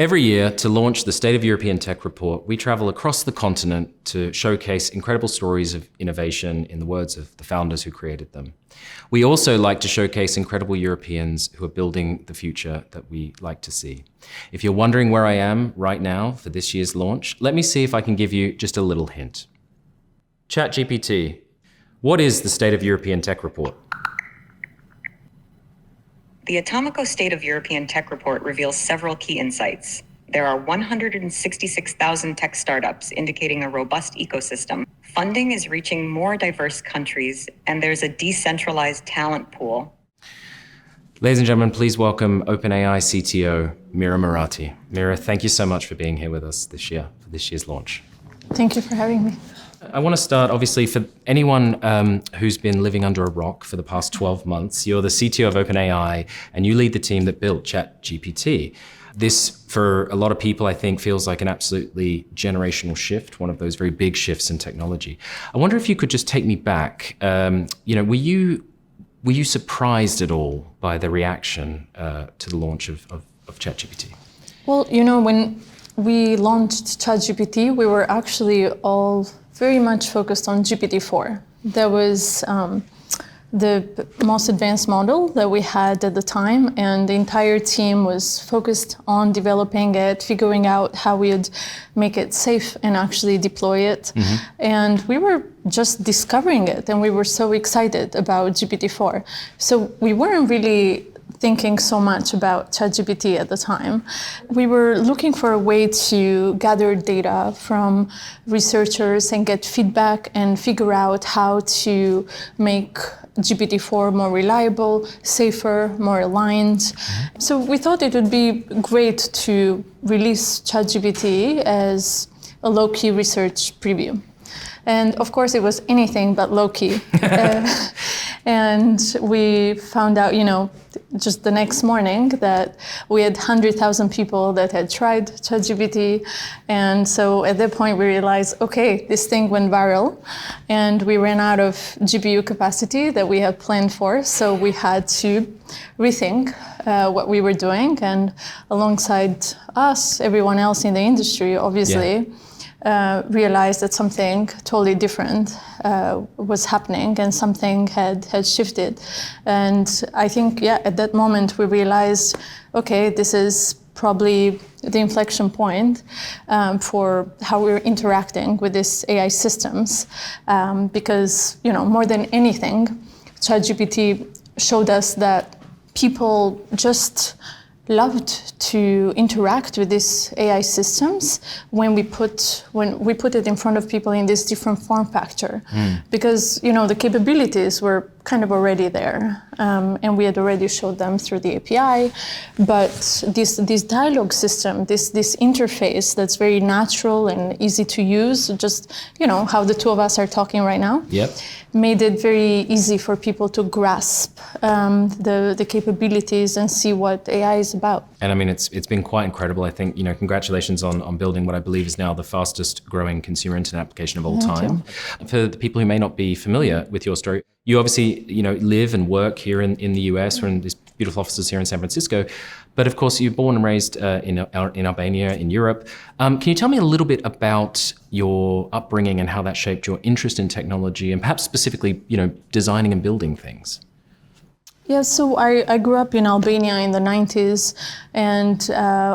Every year, to launch the State of European Tech Report, we travel across the continent to showcase incredible stories of innovation in the words of the founders who created them. We also like to showcase incredible Europeans who are building the future that we like to see. If you're wondering where I am right now for this year's launch, let me see if I can give you just a little hint. ChatGPT. What is the State of European Tech Report? The Atomico State of European Tech Report reveals several key insights. There are 166,000 tech startups, indicating a robust ecosystem. Funding is reaching more diverse countries, and there's a decentralized talent pool. Ladies and gentlemen, please welcome OpenAI CTO Mira Murati. Mira, thank you so much for being here with us this year, for this year's launch. Thank you for having me. I want to start, obviously, for anyone who's been living under a rock for the past 12 months, you're the CTO of OpenAI, and you lead the team that built ChatGPT. This, for a lot of people, I think, feels like an absolutely generational shift, one of those very big shifts in technology. I wonder if you could just take me back. Were you surprised at all by the reaction to the launch of ChatGPT? Well, when we launched ChatGPT, we were actually all very much focused on GPT-4. That was the most advanced model that we had at the time, and the entire team was focused on developing it, figuring out how we'd make it safe and actually deploy it. Mm-hmm. And we were just discovering it, and we were so excited about GPT-4. So we weren't really thinking so much about ChatGPT at the time. We were looking for a way to gather data from researchers and get feedback and figure out how to make GPT-4 more reliable, safer, more aligned. Mm-hmm. So we thought it would be great to release ChatGPT as a low-key research preview. And of course, it was anything but low-key. And we found out, just the next morning that we had 100,000 people that had tried ChatGPT. And so at that point, we realized, okay, this thing went viral. And we ran out of GPU capacity that we had planned for. So we had to rethink what we were doing. And alongside us, everyone else in the industry, obviously, realized that something totally different was happening and something had shifted. And I think, at that moment we realized, okay, this is probably the inflection point for how we're interacting with these AI systems. Because, more than anything, ChatGPT showed us that people just loved to interact with these AI systems when we put it in front of people in this different form factor. Because the capabilities were kind of already there, and we had already showed them through the API. But this dialogue system, this interface that's very natural and easy to use, just how the two of us are talking right now. Yep. Made it very easy for people to grasp the capabilities and see what AI is about. And I mean, it's been quite incredible. I think, congratulations on building what I believe is now the fastest growing consumer internet application of all time. For the people who may not be familiar with your story, you obviously, live and work here in the US. We're in these beautiful offices here in San Francisco. But of course, you're born and raised in Albania, in Europe. Can you tell me a little bit about your upbringing and how that shaped your interest in technology and perhaps specifically, designing and building things? Yeah, so I grew up in Albania in the 90s, and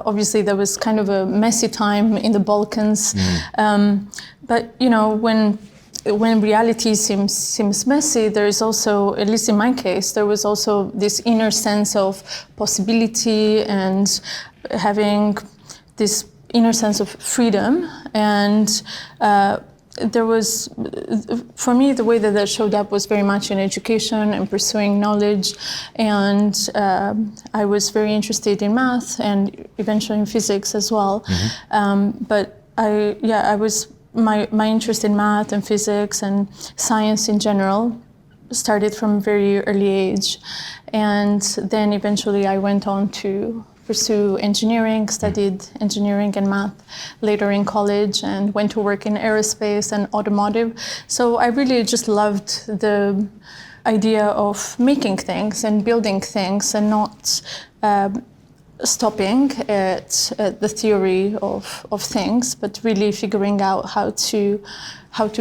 obviously there was kind of a messy time in the Balkans. But when reality seems messy, there is also, at least in my case, there was also this inner sense of possibility and having this inner sense of freedom. And there was, for me, the way that showed up was very much in education and pursuing knowledge. And I was very interested in math and eventually in physics as well. But my interest in math and physics and science in general started from a very early age. And then eventually I went on to pursue engineering, studied engineering and math later in college, and went to work in aerospace and automotive. So I really just loved the idea of making things and building things and not stopping at the theory of things, but really figuring out how to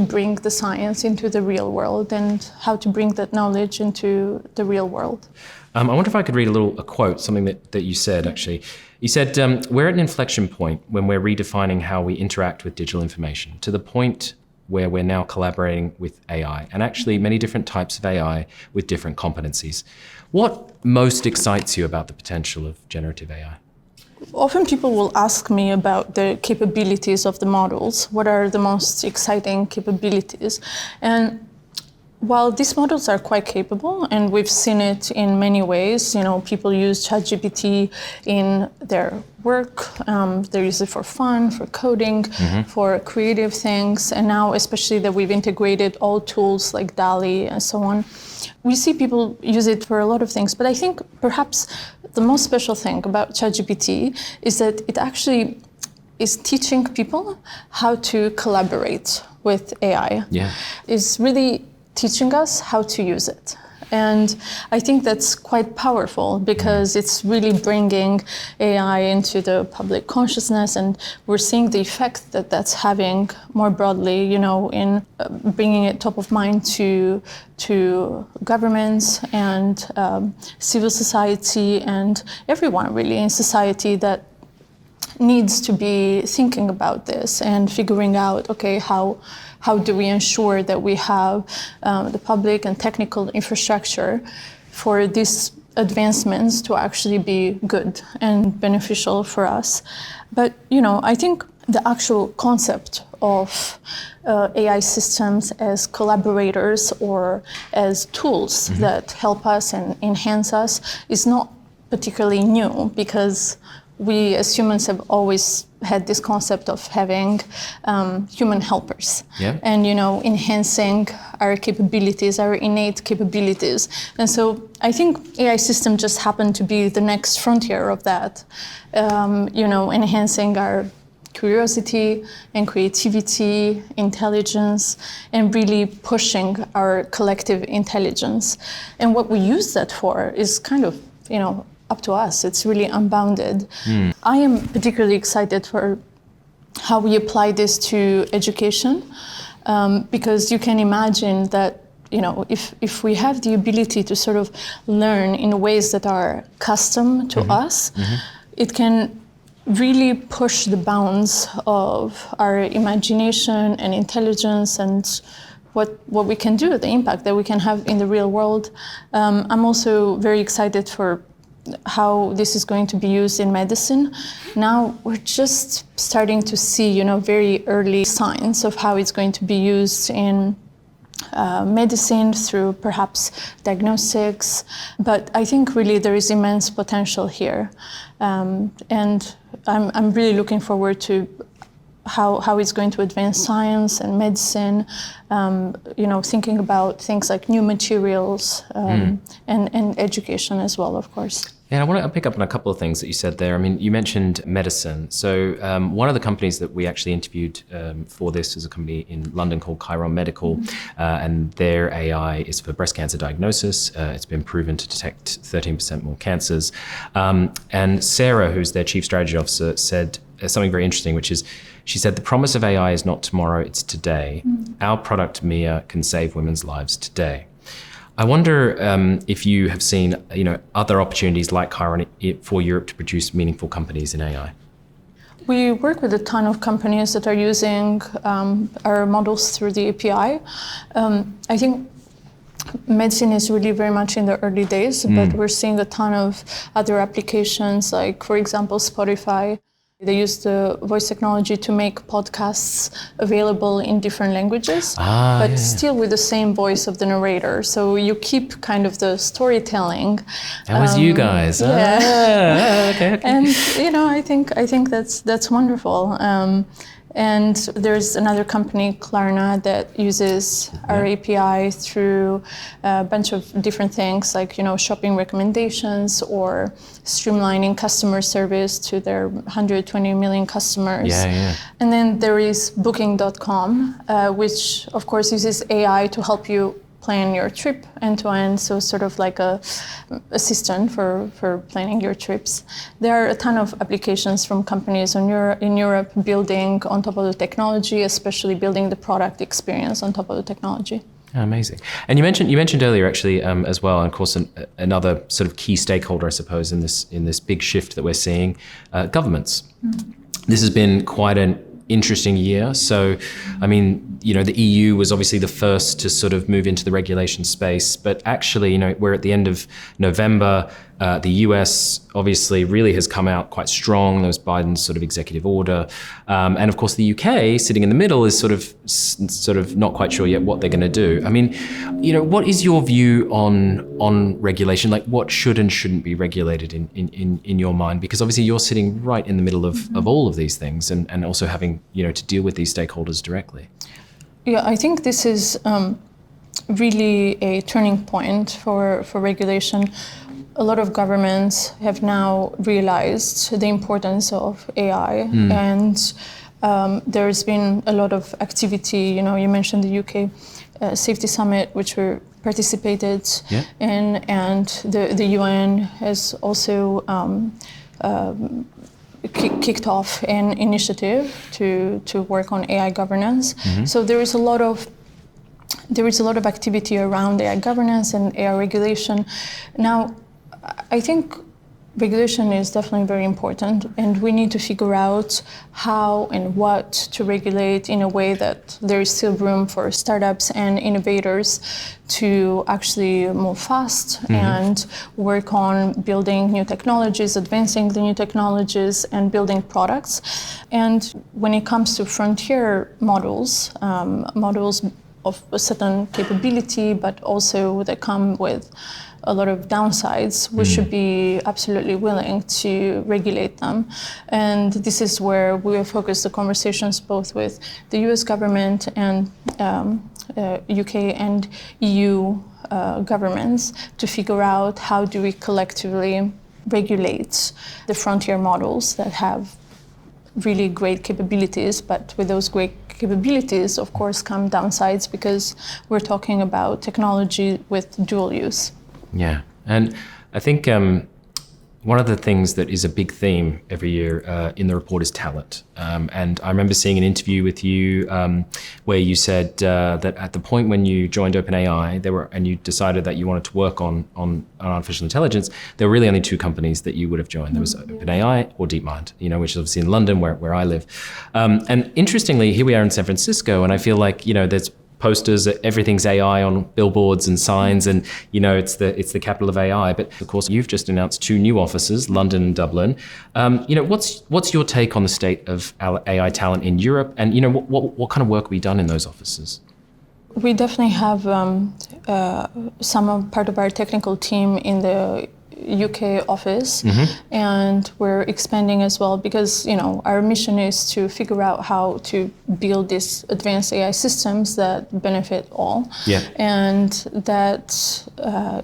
bring the science into the real world and how to bring that knowledge into the real world. I wonder if I could read a quote, something that you said, actually. You said, we're at an inflection point when we're redefining how we interact with digital information, to the point where we're now collaborating with AI, and actually many different types of AI with different competencies. What most excites you about the potential of generative AI? Often people will ask me about the capabilities of the models. What are the most exciting capabilities? And while these models are quite capable, and we've seen it in many ways, people use ChatGPT in their work, they use it for fun, for coding, for creative things, and now especially that we've integrated all tools like DALL-E and so on, we see people use it for a lot of things. But I think perhaps the most special thing about ChatGPT is that it actually is teaching people how to collaborate with AI. Yeah. It's really teaching us how to use it. And I think that's quite powerful because it's really bringing AI into the public consciousness, and we're seeing the effect that that's having more broadly, in bringing it top of mind to governments and civil society and everyone really in society that needs to be thinking about this and figuring out, okay, how do we ensure that we have the public and technical infrastructure for these advancements to actually be good and beneficial for us. But, I think the actual concept of AI systems as collaborators or as tools that help us and enhance us is not particularly new, because we as humans have always had this concept of having human helpers and, enhancing our capabilities, our innate capabilities. And so I think AI systems just happen to be the next frontier of that, enhancing our curiosity and creativity, intelligence, and really pushing our collective intelligence. And what we use that for is kind of, up to us. It's really unbounded. I am particularly excited for how we apply this to education, because you can imagine that, if we have the ability to sort of learn in ways that are custom to us, it can really push the bounds of our imagination and intelligence and what we can do, the impact that we can have in the real world. I'm also very excited for how this is going to be used in medicine. Now we're just starting to see, very early signs of how it's going to be used in medicine through perhaps diagnostics. But I think really there is immense potential here. And I'm really looking forward to how it's going to advance science and medicine, thinking about things like new materials and education as well, of course. Yeah, I want to pick up on a couple of things that you said there. I mean, you mentioned medicine. So one of the companies that we actually interviewed for this is a company in London called Chiron Medical, and their AI is for breast cancer diagnosis. It's been proven to detect 13% more cancers. And Sarah, who's their chief strategy officer, said something very interesting, which is, she said, the promise of AI is not tomorrow, it's today. Our product, Mia, can save women's lives today. I wonder if you have seen, other opportunities like Chiron for Europe to produce meaningful companies in AI. We work with a ton of companies that are using our models through the API. I think medicine is really very much in the early days, but we're seeing a ton of other applications, like, for example, Spotify. They use the voice technology to make podcasts available in different languages, but still with the same voice of the narrator. So you keep kind of the storytelling. That was you guys. Yeah. Okay. And I think that's wonderful. And there's another company, Klarna, that uses our API through a bunch of different things, like shopping recommendations or streamlining customer service to their 120 million customers. And then there is Booking.com, which of course uses AI to help you plan your trip end to end, so sort of like a assistant for planning your trips. There are a ton of applications from companies in Europe building on top of the technology, especially building the product experience on top of the technology. Oh, amazing. And you mentioned earlier actually as well, and of course another sort of key stakeholder, I suppose, in this big shift that we're seeing, governments. Mm-hmm. This has been quite an interesting year. So, I mean, the EU was obviously the first to sort of move into the regulation space, but actually, we're at the end of November. The US obviously really has come out quite strong. There was Biden's sort of executive order. And of course, the UK sitting in the middle is sort of not quite sure yet what they're going to do. I mean, what is your view on regulation? Like what should and shouldn't be regulated in your mind? Because obviously you're sitting right in the middle of all of these things and also having, to deal with these stakeholders directly. Yeah, I think this is really a turning point for regulation. A lot of governments have now realized the importance of AI, and there's been a lot of activity. You mentioned the UK Safety Summit, which we participated in, and the UN has also kicked off an initiative to work on AI governance. Mm-hmm. So there is a lot of activity around AI governance and AI regulation. Now, I think regulation is definitely very important, and we need to figure out how and what to regulate in a way that there is still room for startups and innovators to actually move fast and work on building new technologies, advancing the new technologies, and building products. And when it comes to frontier models, models of a certain capability, but also that come with a lot of downsides, we should be absolutely willing to regulate them. And this is where we have focused the conversations both with the US government and UK and EU governments to figure out how do we collectively regulate the frontier models that have really great capabilities, but with those great capabilities, of course, come downsides because we're talking about technology with dual use. Yeah, and I think one of the things that is a big theme every year in the report is talent. And I remember seeing an interview with you where you said that at the point when you joined OpenAI, and you decided that you wanted to work on artificial intelligence, there were really only two companies that you would have joined. There was OpenAI or DeepMind, which is obviously in London where I live. And interestingly, here we are in San Francisco, and I feel like there's posters, everything's AI on billboards and signs, and it's the capital of AI. But of course, you've just announced two new offices, London and Dublin. What's your take on the state of AI talent in Europe, and what kind of work will be done in those offices? We definitely have part of our technical team in the UK office, and we're expanding as well because our mission is to figure out how to build these advanced AI systems that benefit all, and that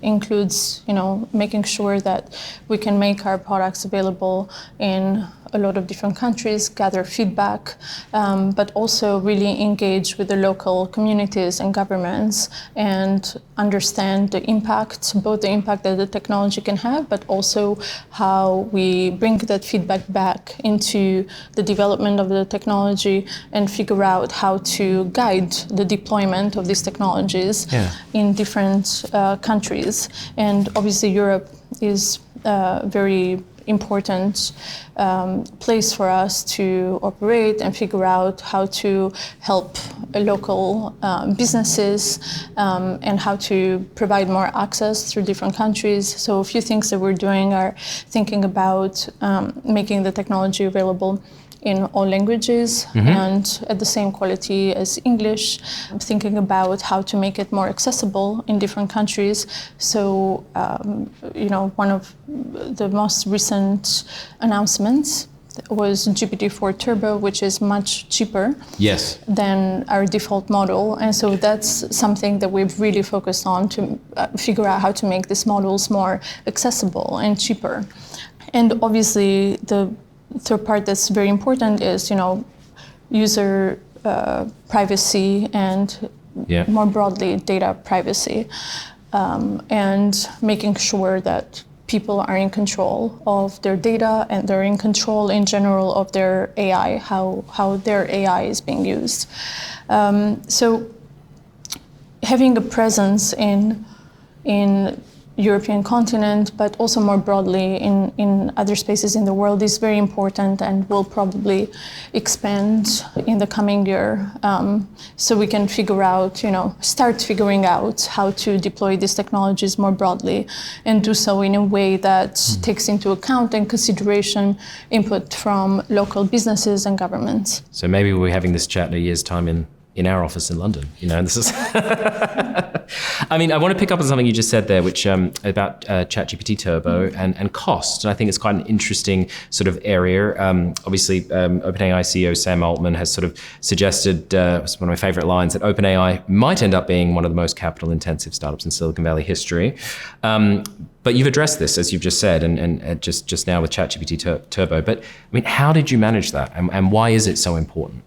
includes making sure that we can make our products available in a lot of different countries, gather feedback, but also really engage with the local communities and governments and understand the impact, both the impact that the technology can have, but also how we bring that feedback back into the development of the technology and figure out how to guide the deployment of these technologies in different countries. And obviously Europe is very important place for us to operate and figure out how to help local businesses and how to provide more access through different countries. So a few things that we're doing are thinking about making the technology available in all languages and at the same quality as English. I'm thinking about how to make it more accessible in different countries. So, one of the most recent announcements was GPT-4 Turbo, which is much cheaper than our default model. And so that's something that we've really focused on to figure out how to make these models more accessible and cheaper. And obviously, the third part that's very important is, user privacy and more broadly data privacy, and making sure that people are in control of their data and they're in control in general of their AI, how their AI is being used. So having a presence in European continent, but also more broadly in other spaces in the world is very important and will probably expand in the coming year. So we can start figuring out how to deploy these technologies more broadly and do so in a way that takes into account and consideration input from local businesses and governments. So maybe we'll be having this chat in a year's time in our office in London. This is. I mean, I want to pick up on something you just said there, which about ChatGPT Turbo and cost. And I think it's quite an interesting sort of area. Obviously, OpenAI CEO Sam Altman has sort of suggested, it's one of my favorite lines, that OpenAI might end up being one of the most capital-intensive startups in Silicon Valley history. But you've addressed this, as you've just said, and just now with ChatGPT Turbo. But I mean, how did you manage that, and why is it so important?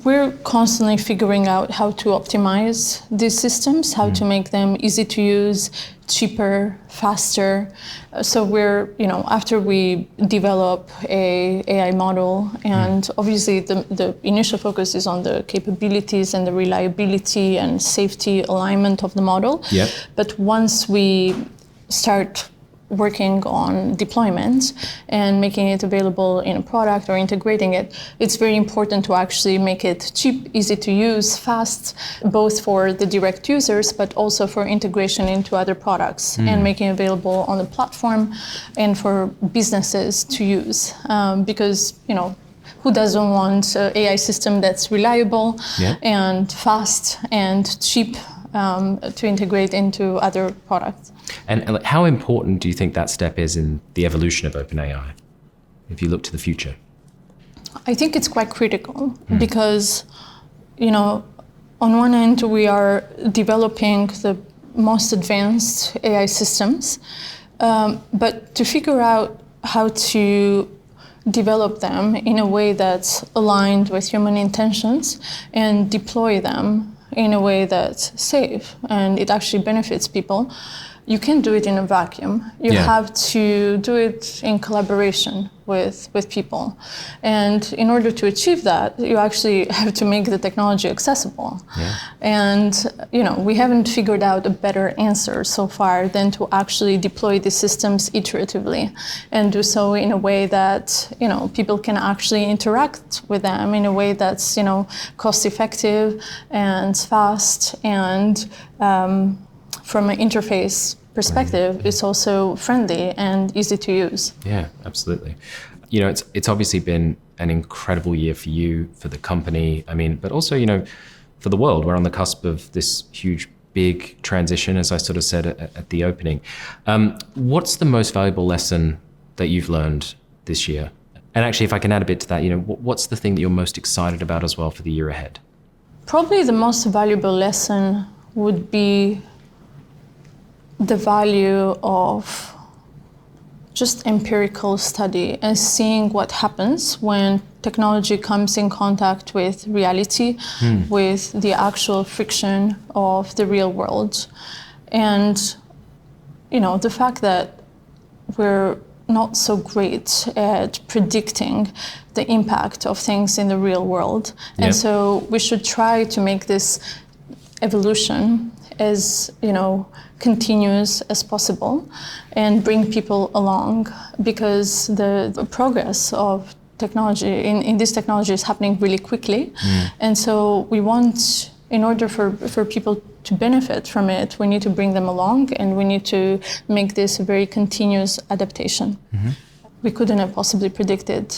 We're constantly figuring out how to optimize these systems, how to make them easy to use, cheaper, faster. So we're, after we develop a AI model, and obviously the initial focus is on the capabilities and the reliability and safety alignment of the model. Yep. But once we start working on deployment and making it available in a product or integrating it, it's very important to actually make it cheap, easy to use, fast, both for the direct users, but also for integration into other products and making it available on the platform and for businesses to use. Because, who doesn't want an AI system that's reliable and fast and cheap to integrate into other products? And how important do you think that step is in the evolution of OpenAI, if you look to the future? I think it's quite critical because, on one end, we are developing the most advanced AI systems, but to figure out how to develop them in a way that's aligned with human intentions and deploy them in a way that's safe and it actually benefits people, you can't do it in a vacuum. You have to do it in collaboration with people. And in order to achieve that, you actually have to make the technology accessible. And, we haven't figured out a better answer so far than to actually deploy the systems iteratively and do so in a way that, people can actually interact with them in a way that's, cost effective and fast and from an interface perspective, it's also friendly and easy to use. Yeah, absolutely. It's obviously been an incredible year for you, for the company, but also, for the world. We're on the cusp of this huge, big transition, as I sort of said at the opening. What's the most valuable lesson that you've learned this year? And actually, if I can add a bit to that, what's the thing that you're most excited about as well for the year ahead? Probably the most valuable lesson would be the value of just empirical study and seeing what happens when technology comes in contact with reality, with the actual friction of the real world. And, the fact that we're not so great at predicting the impact of things in the real world. And so we should try to make this evolution as, continuous as possible and bring people along, because the progress of technology in this technology is happening really quickly. And so we want, in order for people to benefit from it, we need to bring them along and we need to make this a very continuous adaptation. We couldn't have possibly predicted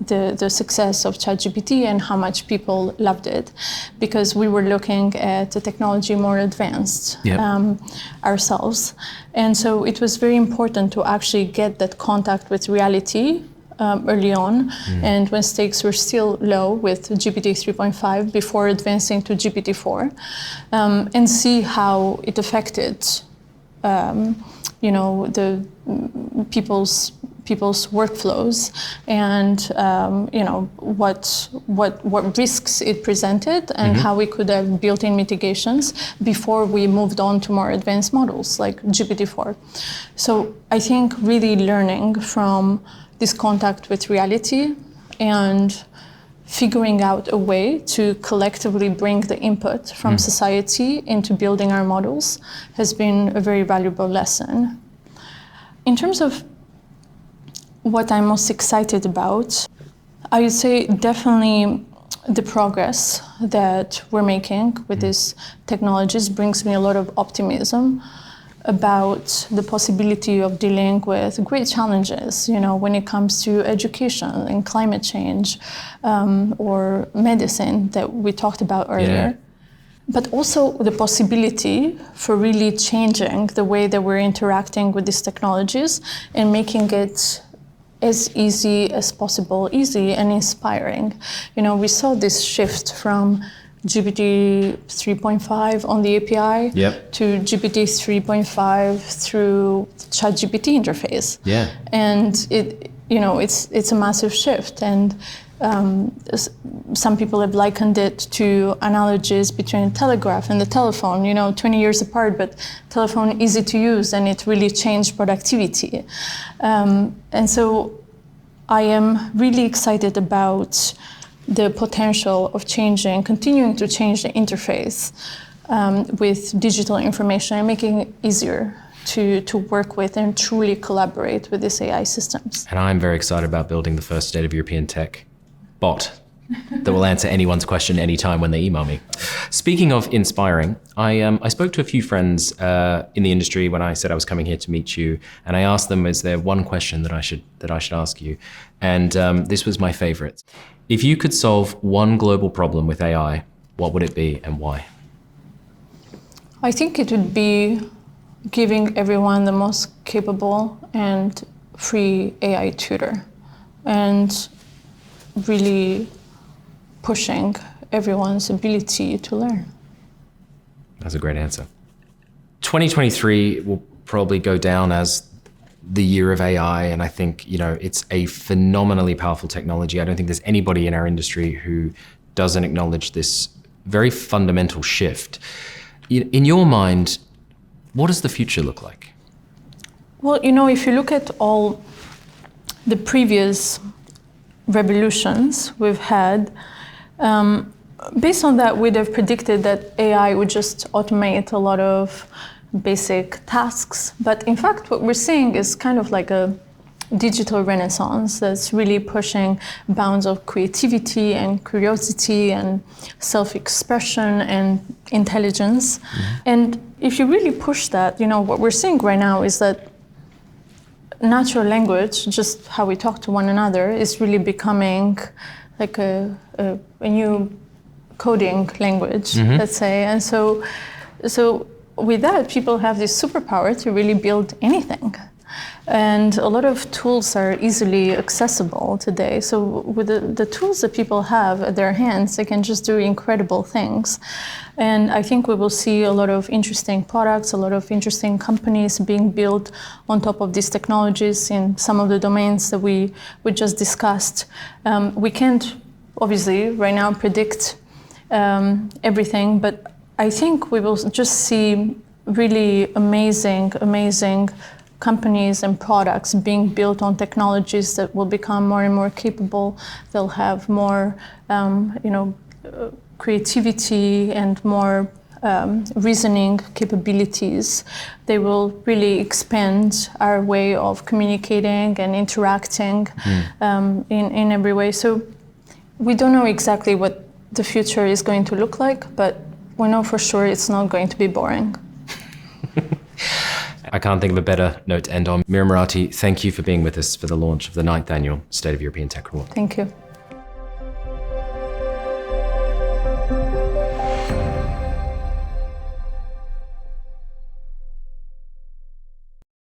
the success of ChatGPT and how much people loved it, because we were looking at the technology more advanced ourselves. And so it was very important to actually get that contact with reality early on, and when stakes were still low with GPT 3.5 before advancing to GPT 4, and see how it affected the people's workflows and what risks it presented and how we could have built-in mitigations before we moved on to more advanced models like GPT-4. So I think really learning from this contact with reality and figuring out a way to collectively bring the input from society into building our models has been a very valuable lesson. In terms of what I'm most excited about, I would say definitely the progress that we're making with these technologies brings me a lot of optimism about the possibility of dealing with great challenges, when it comes to education and climate change or medicine that we talked about earlier. But also the possibility for really changing the way that we're interacting with these technologies and making it as easy as possible, easy and inspiring. We saw this shift from GPT 3.5 on the API to GPT 3.5 through ChatGPT interface. And it's a massive shift. And some people have likened it to analogies between telegraph and the telephone, 20 years apart, but telephone easy to use and it really changed productivity. And so I am really excited about the potential of continuing to change the interface with digital information and making it easier to work with and truly collaborate with these AI systems. And I'm very excited about building the first State of European Tech bot that will answer anyone's question anytime when they email me. Speaking of inspiring, I spoke to a few friends in the industry when I said I was coming here to meet you, and I asked them, is there one question that I should ask you? And this was my favorite. If you could solve one global problem with AI, what would it be and why? I think it would be giving everyone the most capable and free AI tutor and really pushing everyone's ability to learn. That's a great answer. 2023 will probably go down as the year of AI, and I think it's a phenomenally powerful technology. I don't think there's anybody in our industry who doesn't acknowledge this very fundamental shift. In your mind, what does the future look like? Well, if you look at all the previous revolutions we've had, based on that, we'd have predicted that AI would just automate a lot of basic tasks. But in fact, what we're seeing is kind of like a digital renaissance that's really pushing bounds of creativity and curiosity and self-expression and intelligence. And if you really push that, what we're seeing right now is that natural language, just how we talk to one another, is really becoming like a new coding language, let's say. And so with that, people have this superpower to really build anything. And a lot of tools are easily accessible today. So with the tools that people have at their hands, they can just do incredible things. And I think we will see a lot of interesting products, a lot of interesting companies being built on top of these technologies in some of the domains that we just discussed. We can't, obviously, right now predict everything, but I think we will just see really amazing companies and products being built on technologies that will become more and more capable. They'll have more, creativity and more reasoning capabilities. They will really expand our way of communicating and interacting in every way. So we don't know exactly what the future is going to look like, but we know for sure it's not going to be boring. I can't think of a better note to end on. Mira Murati, thank you for being with us for the launch of the 9th Annual State of European Tech Report. Thank you.